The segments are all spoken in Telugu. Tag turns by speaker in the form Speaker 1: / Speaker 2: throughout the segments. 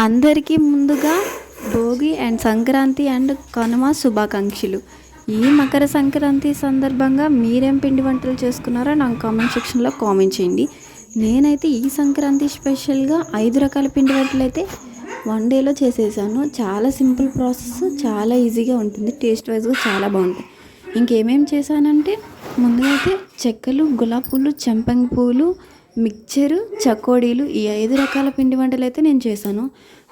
Speaker 1: అందరికీ ముందుగా భోగి అండ్ సంక్రాంతి అండ్ కనుమ శుభాకాంక్షలు. ఈ మకర సంక్రాంతి సందర్భంగా మీరేం పిండి వంటలు చేసుకున్నారో నాకు కామెంట్ సెక్షన్లో కామెంట్ చేయండి. నేనైతే ఈ సంక్రాంతి స్పెషల్గా 5 రకాల పిండి వంటలు అయితే 1 డేలో చేసేసాను. చాలా సింపుల్ ప్రాసెస్, చాలా ఈజీగా ఉంటుంది, టేస్ట్ వైజ్గా చాలా బాగుంటుంది. ఇంకేమేమి చేశానంటే ముందుగా అయితే చెక్కలు, గులాబీ పూలు, చెంపంగి పూలు, మిక్చరు, చకోడీలు, ఈ 5 రకాల పిండి వంటలు అయితే నేను చేశాను.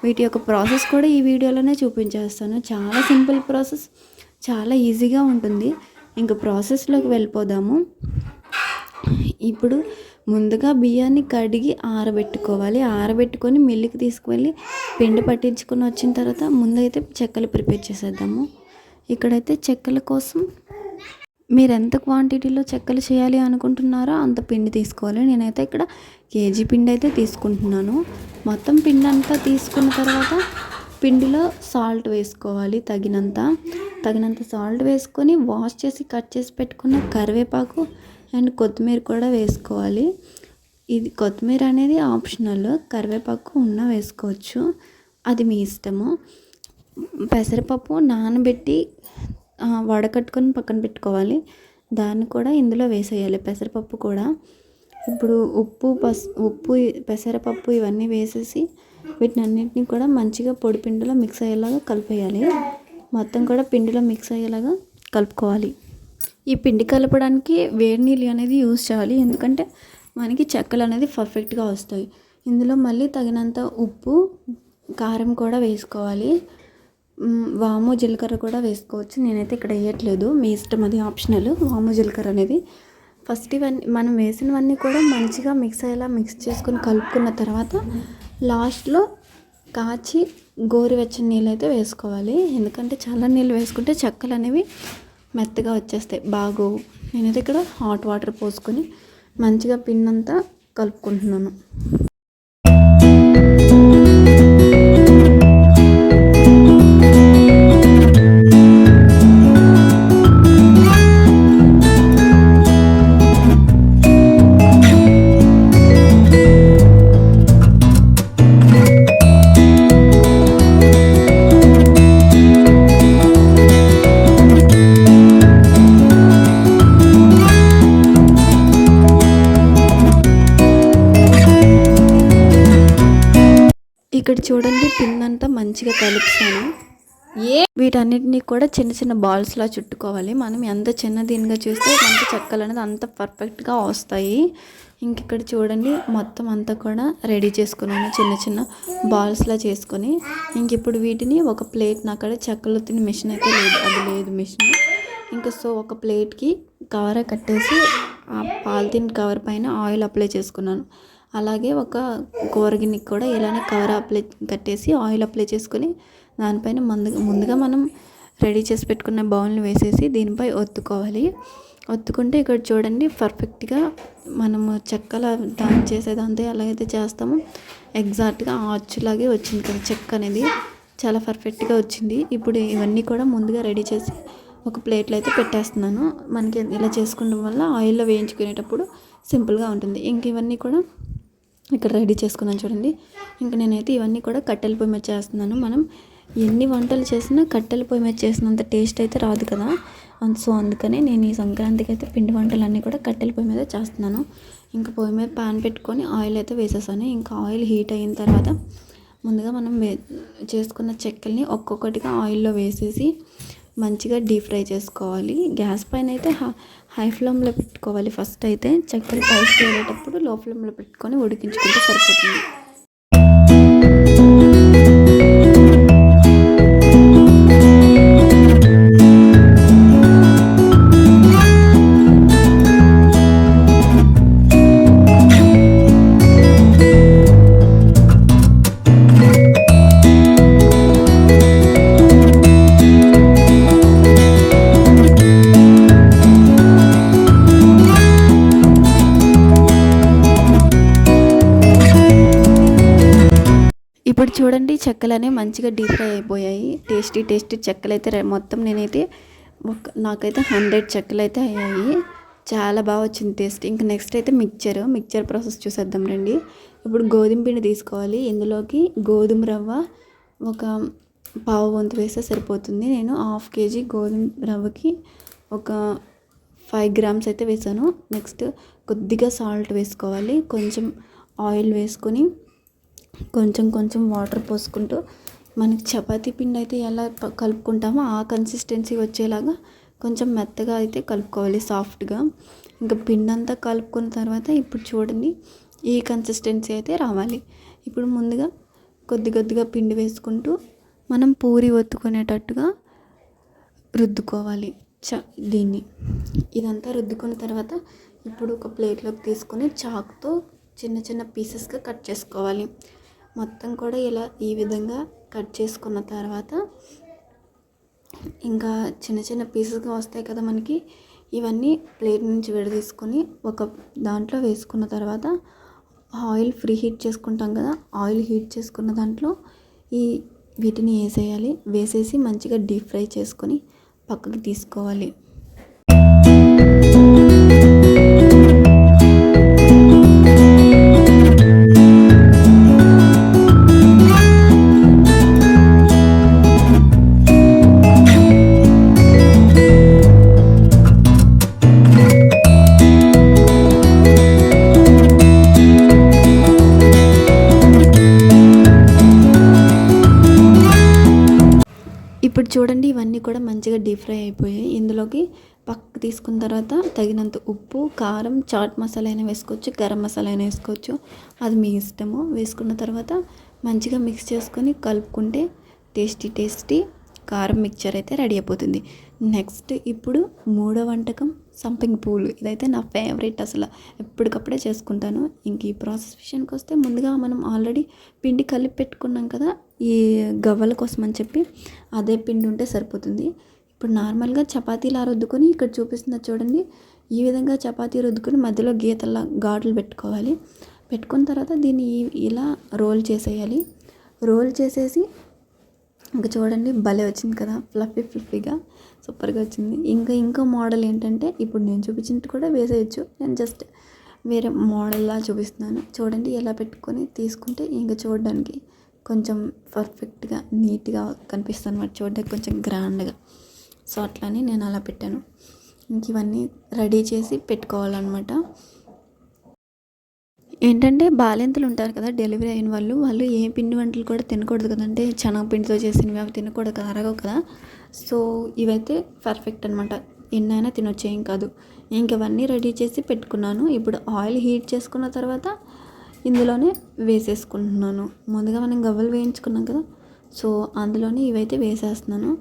Speaker 1: వీటి యొక్క ప్రాసెస్ కూడా ఈ వీడియోలోనే చూపించేస్తాను. చాలా సింపుల్ ప్రాసెస్, చాలా ఈజీగా ఉంటుంది. ఇంక ప్రాసెస్లోకి వెళ్ళిపోదాము. ఇప్పుడు ముందుగా బియ్యాన్ని కడిగి ఆరబెట్టుకోవాలి. ఆరబెట్టుకొని మిల్లుకి తీసుకువెళ్ళి పిండి పట్టించుకొని వచ్చిన తర్వాత ముందైతే చెక్కలు ప్రిపేర్ చేసేద్దాము. ఇక్కడైతే చెక్కల కోసం మీరు ఎంత క్వాంటిటీలో చెక్కలు చేయాలి అనుకుంటున్నారో అంత పిండి తీసుకోవాలి. నేనైతే ఇక్కడ కేజీ పిండి అయితే తీసుకుంటున్నాను. మొత్తం పిండి అంతా తీసుకున్న తర్వాత పిండిలో సాల్ట్ వేసుకోవాలి, తగినంత సాల్ట్ వేసుకొని వాష్ చేసి కట్ చేసి పెట్టుకున్న కరివేపాకు అండ్ కొత్తిమీర కూడా వేసుకోవాలి. ఇది కొత్తిమీర అనేది ఆప్షనల్, కరివేపాకు ఉన్న వేసుకోవచ్చు, అది మీ ఇష్టము. పెసరపప్పు నానబెట్టి వడకట్టుకొని పక్కన పెట్టుకోవాలి. దాన్ని కూడా ఇందులో వేసేయాలి, పెసరపప్పు కూడా. ఇప్పుడు ఉప్పు, పెసరపప్పు ఇవన్నీ వేసేసి వీటిని అన్నింటినీ కూడా మంచిగా పొడి పిండిలో మిక్స్ అయ్యేలాగా కలిపేయాలి. మొత్తం కూడా పిండిలో మిక్స్ అయ్యేలాగా కలుపుకోవాలి. ఈ పిండి కలపడానికి వేడి నీళ్ళు అనేది యూజ్ చేయాలి, ఎందుకంటే మనకి చెక్కలు అనేది పర్ఫెక్ట్గా వస్తాయి. ఇందులో మళ్ళీ తగినంత ఉప్పు, కారం కూడా వేసుకోవాలి. వాము, జీలకర్ర కూడా వేసుకోవచ్చు. నేనైతే ఇక్కడ వేయట్లేదు, మీ ఇష్టం, అది ఆప్షనల్. వాము, జీలకర్ర అనేది ఫస్ట్ ఇవన్నీ మనం వేసినవన్నీ కూడా మంచిగా మిక్స్ అయ్యేలా మిక్స్ చేసుకొని కలుపుకున్న తర్వాత లాస్ట్లో కాచి గోరువెచ్చని నీళ్ళు అయితే వేసుకోవాలి. ఎందుకంటే చాలా నీళ్ళు వేసుకుంటే చెక్కలు అనేవి మెత్తగా వచ్చేస్తాయి, బాగోవు. నేనైతే ఇక్కడ హాట్ వాటర్ పోసుకొని మంచిగా పిండి అంతా కలుపుకుంటున్నాను. ఇక్కడ చూడండి, పిండంతా మంచిగా కలుపుతాను. వీటన్నిటిని కూడా చిన్న చిన్న బాల్స్లా చుట్టుకోవాలి. మనం ఎంత చిన్న దీనిగా చూస్తే మనకి చెక్కలు అనేది అంత పర్ఫెక్ట్గా వస్తాయి. ఇంక ఇక్కడ చూడండి, మొత్తం అంతా కూడా రెడీ చేసుకున్నాను, చిన్న చిన్న బాల్స్లా చేసుకొని. ఇంక ఇప్పుడు వీటిని ఒక ప్లేట్, నా అక్కడ చెక్కలు తిని మిషన్ అయితే లేదు, అది లేదు మిషన్. ఇంకా సో ఒక ప్లేట్కి కవర్ కట్టేసి ఆ పాలిథిన్ కవర్ పైన ఆయిల్ అప్లై చేసుకున్నాను. అలాగే ఒక కూరగిన్నెకి కూడా ఇలానే కవర్ కట్టేసి ఆయిల్ అప్లై చేసుకొని దానిపైన ముందుగా మనం రెడీ చేసి పెట్టుకున్న బౌల్ని వేసేసి దీనిపై ఒత్తుకోవాలి. ఒత్తుకుంటే ఇక్కడ చూడండి, పర్ఫెక్ట్గా మనము చెక్కల దాన్ని చేసేదంతే ఎలాగైతే చేస్తామో ఎగ్జాక్ట్గా ఆ అచ్చులాగే వచ్చింది కదా చెక్క అనేది, చాలా పర్ఫెక్ట్గా వచ్చింది. ఇప్పుడు ఇవన్నీ కూడా ముందుగా రెడీ చేసి ఒక ప్లేట్లో అయితే పెట్టేస్తున్నాను. మనకి ఇలా చేసుకోవడం వల్ల ఆయిల్లో వేయించుకునేటప్పుడు సింపుల్గా ఉంటుంది. ఇంక ఇవన్నీ కూడా ఇక్కడ రెడీ చేసుకున్నాను చూడండి. ఇంకా నేనైతే ఇవన్నీ కూడా కట్టెల పొయ్యి మీద చేస్తున్నాను. మనం ఎన్ని వంటలు చేసినా కట్టెల పొయ్యి మీద చేసినంత టేస్ట్ అయితే రాదు కదా. సో అందుకని నేను ఈ సంక్రాంతికి అయితే పిండి వంటలన్నీ కూడా కట్టెల పొయ్యి మీద చేస్తున్నాను. ఇంకా పొయ్యి మీద ప్యాన్ పెట్టుకొని ఆయిల్ అయితే వేసేసాను. ఇంకా ఆయిల్ హీట్ అయిన తర్వాత ముందుగా మనం చేసుకున్న చెక్కల్ని ఒక్కొక్కటిగా ఆయిల్లో వేసేసి మంచిగా డీప్ ఫ్రై చేసుకోవాలి. గ్యాస్ పైన అయితే హై ఫ్లేమ్లో పెట్టుకోవాలి. ఫస్ట్ అయితే చెక్కలు పైకి వెళ్ళేటప్పుడు లో ఫ్లేమ్లో పెట్టుకొని ఉడికించుకుంటే సరిపోతుంది. ఇప్పుడు చూడండి, చెక్కలు అనేవి మంచిగా డీప్ ఫ్రై అయిపోయాయి. టేస్టీ చెక్కలు అయితే మొత్తం నేనైతే నాకైతే 100 చెక్కలు అయితే అయ్యాయి. చాలా బాగా వచ్చింది టేస్ట్. ఇంకా నెక్స్ట్ అయితే మిక్చర్ ప్రాసెస్ చూసేద్దాం రండి. ఇప్పుడు గోధుమ పిండి తీసుకోవాలి. ఇందులోకి గోధుమ రవ్వ ఒక పావు వంతు వేస్తే సరిపోతుంది. నేను 1/2 kg గోధుమ రవ్వకి ఒక 5 grams అయితే వేసాను. నెక్స్ట్ కొద్దిగా సాల్ట్ వేసుకోవాలి. కొంచెం ఆయిల్ వేసుకొని కొంచెం వాటర్ పోసుకుంటూ మనకి చపాతీ పిండి అయితే ఎలా కలుపుకుంటామో ఆ కన్సిస్టెన్సీ వచ్చేలాగా కొంచెం మెత్తగా అయితే కలుపుకోవాలి, సాఫ్ట్గా. ఇంకా పిండి అంతా కలుపుకున్న తర్వాత ఇప్పుడు చూడండి ఈ కన్సిస్టెన్సీ అయితే రావాలి. ఇప్పుడు ముందుగా కొద్దిగా పిండి వేసుకుంటూ మనం పూరి ఒత్తుకునేటట్టుగా రుద్దుకోవాలి దీన్ని. ఇదంతా రుద్దుకున్న తర్వాత ఇప్పుడు ఒక ప్లేట్లోకి తీసుకొని చాకుతో చిన్న పీసెస్గా కట్ చేసుకోవాలి. మొత్తం కూడా ఇలా ఈ విధంగా కట్ చేసుకున్న తర్వాత ఇంకా చిన్న పీసెస్గా వస్తాయి కదా మనకి. ఇవన్నీ ప్లేట్ నుంచి విడదీసుకొని ఒక దాంట్లో వేసుకున్న తర్వాత ఆయిల్ ఫ్రీ హీట్ చేసుకుంటాం కదా, ఆయిల్ హీట్ చేసుకున్న దాంట్లో వీటిని వేసేయాలి. వేసేసి మంచిగా డీప్ ఫ్రై చేసుకొని పక్కకు తీసుకోవాలి. ఇప్పుడు చూడండి ఇవన్నీ కూడా మంచిగా డీప్ ఫ్రై అయిపోయాయి. ఇందులోకి పక్కకు తీసుకున్న తర్వాత తగినంత ఉప్పు, కారం, చాట్ మసాలా అయినా వేసుకోవచ్చు, గరం మసాలా అయినా వేసుకోవచ్చు, అది మీ ఇష్టము. వేసుకున్న తర్వాత మంచిగా మిక్స్ చేసుకొని కలుపుకుంటే టేస్టీ కారం మిక్చర్ అయితే రెడీ అయిపోతుంది. నెక్స్ట్ ఇప్పుడు 3వ వంటకం సంపంగి పూలు. ఇదైతే నా ఫేవరెట్, అసలు ఎప్పటికప్పుడే చేసుకుంటాను. ఇంక ఈ ప్రాసెస్ విషయానికి వస్తే ముందుగా మనం ఆల్రెడీ పిండి కలిపి పెట్టుకున్నాం కదా ఈ గవ్వల కోసం అని చెప్పి, అదే పిండి ఉంటే సరిపోతుంది. ఇప్పుడు నార్మల్గా చపాతీలా రుద్దుకొని ఇక్కడ చూపిస్తున్న చూడండి ఈ విధంగా చపాతీ రుద్దుకొని మధ్యలో గీతల్లా ఘాట్లు పెట్టుకోవాలి. పెట్టుకున్న తర్వాత దీన్ని ఇలా రోల్ చేసేయాలి. రోల్ చేసేసి ఇంకా చూడండి భలే వచ్చింది కదా, ఫ్లఫీగా సూపర్గా వచ్చింది. ఇంకో మోడల్ ఏంటంటే ఇప్పుడు నేను చూపించినట్టు కూడా వేసేయచ్చు, నేను జస్ట్ వేరే మోడల్లా చూపిస్తున్నాను. చూడండి ఎలా పెట్టుకొని తీసుకుంటే ఇంకా చూడడానికి కొంచెం పర్ఫెక్ట్గా నీట్గా కనిపిస్తుంది అన్నమాట, చూడడానికి కొంచెం గ్రాండ్గా. సో అట్లానే నేను అలా పెట్టాను. ఇంక ఇవన్నీ రెడీ చేసి పెట్టుకోవాలన్నమాట. ఏంటంటే బాలింతలు ఉంటారు కదా, డెలివరీ అయిన వాళ్ళు ఏ పిండి వంటలు కూడా తినకూడదు కదంటే, శనగపిండితో చేసినవి అవి తినకూడదు కదా, అరగవు కదా. సో ఇవైతే పర్ఫెక్ట్ అనమాట, ఎన్నైనా తినొచ్చు, ఏం కాదు. ఇంక ఇవన్నీ రెడీ చేసి పెట్టుకున్నాను. ఇప్పుడు ఆయిల్ హీట్ చేసుకున్న తర్వాత ఇందులోనే వేసేసుకుంటున్నాను. ముందుగా మనం గవ్వలు వేయించుకున్నాం కదా, సో అందులోనే ఇవైతే వేసేస్తున్నాను.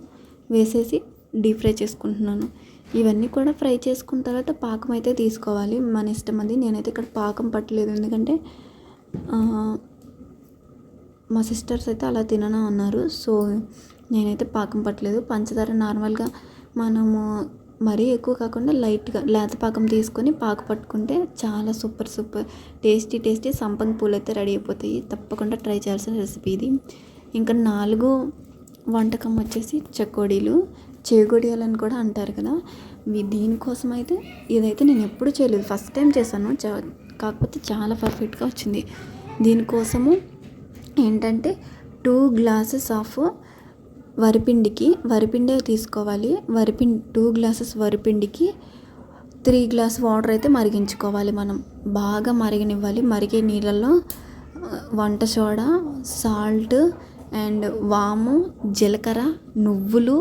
Speaker 1: వేసేసి డీప్ ఫ్రై చేసుకుంటున్నాను. ఇవన్నీ కూడా ఫ్రై చేసుకున్న తర్వాత పాకం అయితే తీసుకోవాలి, మన ఇష్టం అది. నేనైతే ఇక్కడ పాకం పట్టలేదు, ఎందుకంటే మా సిస్టర్స్ అయితే అలా తినను అన్నారు. సో నేనైతే పాకం పట్టలేదు. పంచదార నార్మల్గా మనము మరీ ఎక్కువ కాకుండా లైట్గా లేత పాకం తీసుకొని పాకు పట్టుకుంటే చాలా సూపర్ టేస్టీ సంపంగి పూలు అయితే రెడీ అయిపోతాయి. తప్పకుండా ట్రై చేయాల్సిన రెసిపీ ఇది. ఇంకా 4వ వంటకం వచ్చేసి చెకోడీలు, చేగొడియాలని కూడా అంటారు కదా. దీనికోసం అయితే ఇదైతే నేను ఎప్పుడు చేయలేదు, ఫస్ట్ టైం చేశాను. కాకపోతే చాలా పర్ఫెక్ట్గా వచ్చింది. దీనికోసము ఏంటంటే 2 glasses ఆఫ్ వరిపిండే తీసుకోవాలి. 2 glasses వరిపిండికి 3 glass వాటర్ అయితే మరిగించుకోవాలి. మనం బాగా మరిగనివ్వాలి. మరిగే నీళ్ళల్లో వంట సోడా, సాల్ట్ అండ్ వాము, జీలకర్ర, నువ్వులు,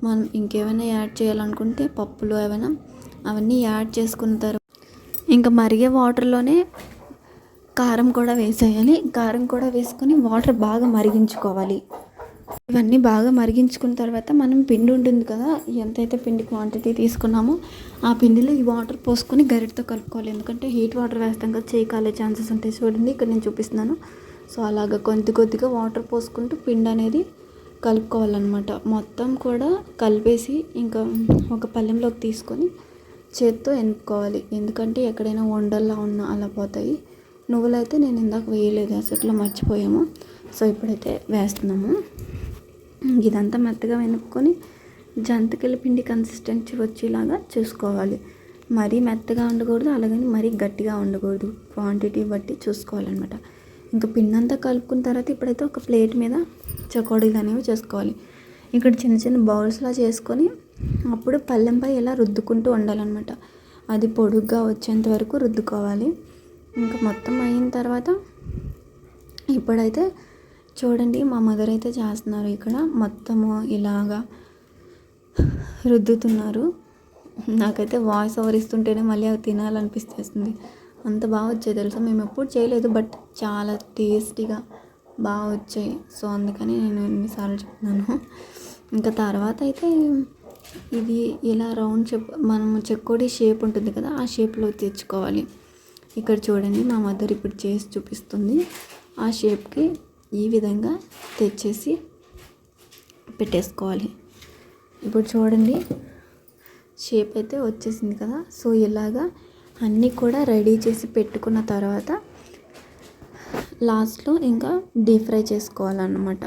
Speaker 1: మనం ఇంకేమైనా యాడ్ చేయాలనుకుంటే పప్పులు ఏమైనా అవన్నీ యాడ్ చేసుకున్న తర్వాత ఇంకా మరిగే వాటర్లోనే కారం కూడా వేసేయాలి. కారం కూడా వేసుకొని వాటర్ బాగా మరిగించుకోవాలి. ఇవన్నీ బాగా మరిగించుకున్న తర్వాత మనం పిండి ఉంటుంది కదా, ఎంతైతే పిండి క్వాంటిటీ తీసుకున్నామో ఆ పిండిలో ఈ వాటర్ పోసుకొని గరిటతో కలుపుకోవాలి. ఎందుకంటే హీట్ వాటర్ వేస్తాం కదా, చేయి కాలే ఛాన్సెస్ ఉంటాయి. చూడండి ఇక్కడ నేను చూపిస్తున్నాను. సో అలాగా కొద్దిగా వాటర్ పోసుకుంటూ పిండి అనేది కలుపుకోవాలన్నమాట. మొత్తం కూడా కలిపేసి ఇంకా ఒక పళ్ళెంలోకి తీసుకొని చేత్తో ఎనుపుకోవాలి. ఎందుకంటే ఎక్కడైనా వండల్లా ఉన్నా అలా పోతాయి. నువ్వులు అయితే నేను ఇందాక వేయలేదు, అసలు మర్చిపోయాము. సో ఇప్పుడైతే వేస్తున్నాము. ఇదంతా మెత్తగా వెనుక్కొని జంతికల పిండి కన్సిస్టెన్సీ వచ్చేలాగా చూసుకోవాలి. మరీ మెత్తగా ఉండకూడదు, అలాగని మరీ గట్టిగా ఉండకూడదు. క్వాంటిటీ బట్టి చూసుకోవాలన్నమాట. ఇంకా పిండి అంతా కలుపుకున్న తర్వాత ఇప్పుడైతే ఒక ప్లేట్ మీద చకోడీలు అనేవి చేసుకోవాలి. ఇక్కడ చిన్న చిన్న బౌల్స్లా చేసుకొని అప్పుడు పళ్ళెంపై ఇలా రుద్దుకుంటూ ఉండాలన్నమాట. అది పొడుగ్గా వచ్చేంత వరకు రుద్దుకోవాలి. ఇంకా మొత్తం అయిన తర్వాత ఇప్పుడైతే చూడండి మా మదర్ అయితే చేస్తున్నారు. ఇక్కడ మొత్తము ఇలాగా రుద్దుతున్నారు. నాకైతే వాయిస్ ఓవర్ ఇస్తుంటేనే మళ్ళీ అవి తినాలనిపిస్తుంది. అంత బాగా వచ్చాయి తెలుసా. మేము ఎప్పుడు చేయలేదు, బట్ చాలా టేస్టీగా బాగా వచ్చాయి. సో అందుకని నేను ఎన్నిసార్లు చెప్తున్నాను. ఇంకా తర్వాత అయితే ఇది ఇలా రౌండ్ మనము చెకోడీ షేప్ ఉంటుంది కదా, ఆ షేప్లో తెచ్చుకోవాలి. ఇక్కడ చూడండి మా మదర్ ఇప్పుడు చేసి చూపిస్తుంది. ఆ షేప్కి ఈ విధంగా తెచ్చేసి పెట్టేసుకోవాలి. ఇప్పుడు చూడండి షేప్ అయితే వచ్చేసింది కదా. సో ఇలాగా అన్నీ కూడా రెడీ చేసి పెట్టుకున్న తర్వాత లాస్ట్లో ఇంకా డీప్ ఫ్రై చేసుకోవాలన్నమాట.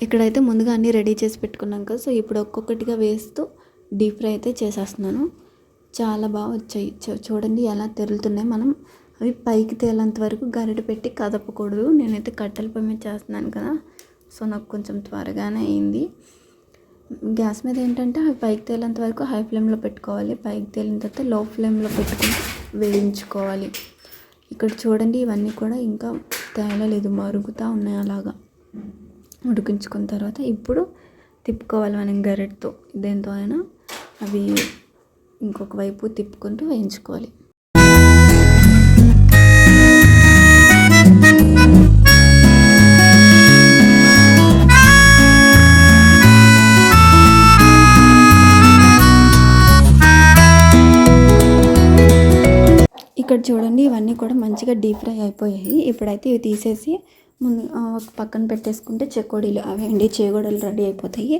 Speaker 1: ఇక్కడైతే ముందుగా అన్నీ రెడీ చేసి పెట్టుకున్నాం కదా. సో ఇప్పుడు ఒక్కొక్కటిగా వేస్తూ డీప్ ఫ్రై అయితే చేసేస్తున్నాను. చాలా బాగా వచ్చాయి. చూడండి ఎలా తెరులుతున్నాయి. మనం అవి పైకి తేలేంత వరకు గరిటె పెట్టి కదపకూడదు. నేనైతే కట్టెల పొయ్యి మీద చేస్తున్నాను కదా, సో నాకు కొంచెం త్వరగానే అయింది. గ్యాస్ మీద ఏంటంటే అవి పైకి తేలేంత వరకు హై ఫ్లేమ్లో పెట్టుకోవాలి. పైకి తేలిన తర్వాత లో ఫ్లేమ్లో పెట్టుకుని వేయించుకోవాలి. ఇక్కడ చూడండి ఇవన్నీ కూడా ఇంకా తేలలేదు, మరుగుతూ ఉన్నాయి. అలాగా ఉడికించుకున్న తర్వాత ఇప్పుడు తిప్పుకోవాలి మనం గరిటెతో. దేంతో అయినా అవి ఇంకొక వైపు తిప్పుకుంటూ వేయించుకోవాలి. ఇక్కడ చూడండి ఇవన్నీ కూడా మంచిగా డీప్ ఫ్రై అయిపోయాయి. ఇప్పుడైతే ఇవి తీసేసి ముందు ఒక పక్కన పెట్టేసుకుంటే చెకోడీలు అవేండి చేగోడీలు రెడీ అయిపోతాయి.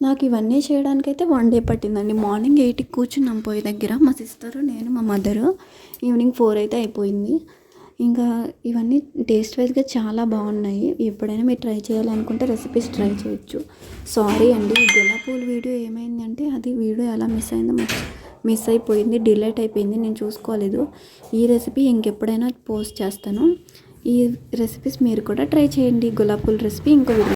Speaker 1: నాకు ఇవన్నీ చేయడానికైతే 1 డే పట్టిందండి. మార్నింగ్ 8కి కూర్చున్నాం పొయ్యి దగ్గర, మా సిస్టరు, నేను, మా మదరు. ఈవినింగ్ 4 అయితే అయిపోయింది. ఇంకా ఇవన్నీ టేస్ట్ వైజ్గా చాలా బాగున్నాయి. ఎప్పుడైనా మీరు ట్రై చేయాలనుకుంటే రెసిపీస్ ట్రై చేయొచ్చు. సారీ అండి, ఈ గులాబ్ పూల వీడియో ఏమైందంటే అది వీడియో ఎలా మిస్ అయిపోయింది, డిలీట్ అయిపోయింది. నేను చూసుకోలేదు. ఈ రెసిపీ ఇంకెప్పుడైనా పోస్ట్ చేస్తాను. ఈ రెసిపీస్ మీరు కూడా ట్రై చేయండి. గులాబ్ పూల రెసిపీ ఇంకో వీడియో